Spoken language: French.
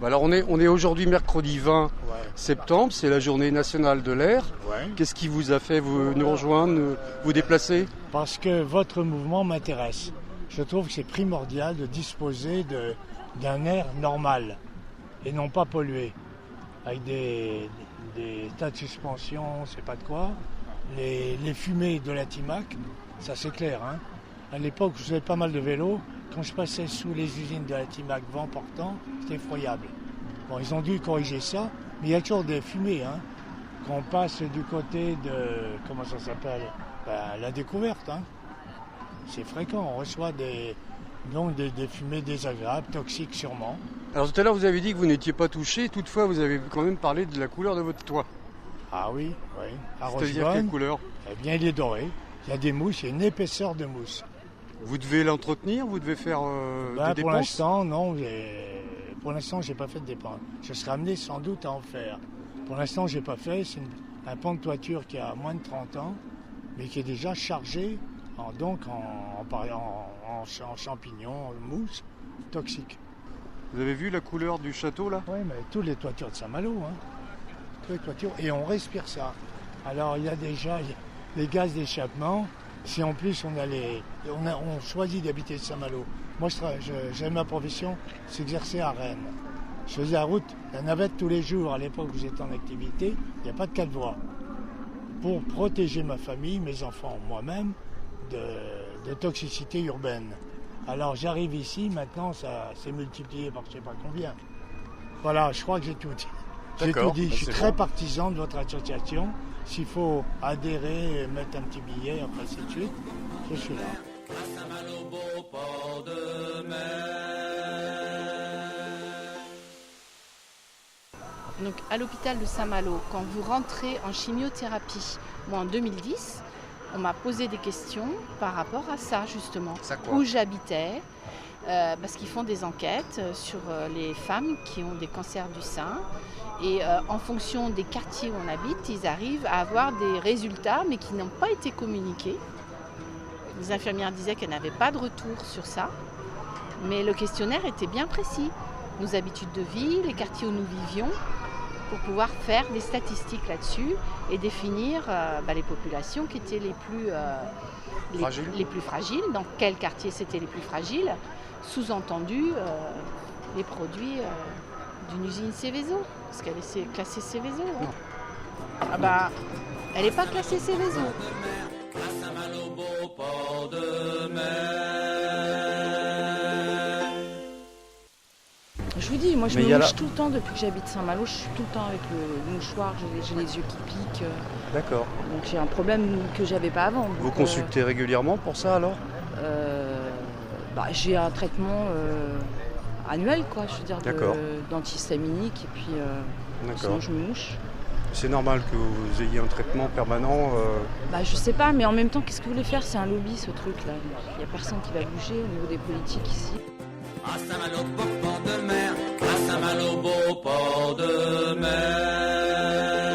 Alors on est aujourd'hui mercredi 20 Ouais. septembre, c'est la journée nationale de l'air. Ouais. Qu'est-ce qui vous a fait nous rejoindre, vous déplacer? Parce que votre mouvement m'intéresse. Je trouve que c'est primordial de disposer d'un air normal et non pas pollué, avec des tas de suspension, c'est pas de quoi. Les fumées de la Timac, ça c'est clair. Hein. À l'époque, je faisais pas mal de vélo. Quand je passais sous les usines de la Timac, vent portant, c'était effroyable. Bon, ils ont dû corriger ça, mais il y a toujours des fumées. Hein. Quand on passe du côté de, comment ça s'appelle, la découverte, hein. C'est fréquent, on reçoit des fumées désagréables, toxiques sûrement. Alors tout à l'heure vous avez dit que vous n'étiez pas touché, toutefois vous avez quand même parlé de la couleur de votre toit. Ah oui, oui. À C'est-à-dire Rosebonne, quelle couleur? eh bien il est doré, il y a des mousses, il y a une épaisseur de mousse. Vous devez l'entretenir, vous devez faire des dépenses? Pour l'instant, non, pour l'instant j'ai pas fait de dépenses. Je serai amené sans doute à en faire. Pour l'instant j'ai pas fait, c'est un pan de toiture qui a moins de 30 ans, mais qui est déjà chargé en champignons, en mousse toxique. Vous avez vu la couleur du château là? Oui, mais toutes les toitures de Saint-Malo, hein. Toutes les toitures, et on respire ça. Alors il y a déjà les gaz d'échappement. Si en plus on choisit d'habiter Saint-Malo. Moi j'aime ma profession, c'est exercer à Rennes. Je faisais la route, la navette tous les jours à l'époque où j'étais en activité, il n'y a pas de 4 voies. Pour protéger ma famille, mes enfants, moi-même, de toxicité urbaine. Alors j'arrive ici, maintenant ça s'est multiplié par je ne sais pas combien. Voilà, je crois que j'ai tout dit. J'ai tout dit, je suis très partisan de votre association. S'il faut adhérer, mettre un petit billet, après ainsi de suite, je suis là. Donc à l'hôpital de Saint-Malo, quand vous rentrez en chimiothérapie, moi en 2010, on m'a posé des questions par rapport à ça justement, où j'habitais, parce qu'ils font des enquêtes sur les femmes qui ont des cancers du sein. Et en fonction des quartiers où on habite, ils arrivent à avoir des résultats, mais qui n'ont pas été communiqués. Les infirmières disaient qu'elles n'avaient pas de retour sur ça, mais le questionnaire était bien précis. Nos habitudes de vie, les quartiers où nous vivions, pour pouvoir faire des statistiques là-dessus et définir les populations qui étaient les plus fragiles, dans quel quartier c'était les plus fragiles, sous-entendu les produits d'une usine Seveso, parce qu'elle est classée Seveso. Hein. Elle n'est pas classée Seveso. Je vous dis, moi je me mouche tout le temps depuis que j'habite Saint-Malo, je suis tout le temps avec le mouchoir, j'ai les yeux qui piquent. D'accord. Donc j'ai un problème que j'avais pas avant. Vous consultez régulièrement pour ça alors? J'ai un traitement annuel, quoi, je veux dire, d'antihistaminique, et puis sinon je me mouche. C'est normal que vous ayez un traitement permanent Je sais pas, mais en même temps, qu'est-ce que vous voulez faire? C'est un lobby ce truc-là. Il n'y a personne qui va bouger au niveau des politiques ici. À Saint-Malo, beau port de mer, à Saint-Malo, beau port de mer.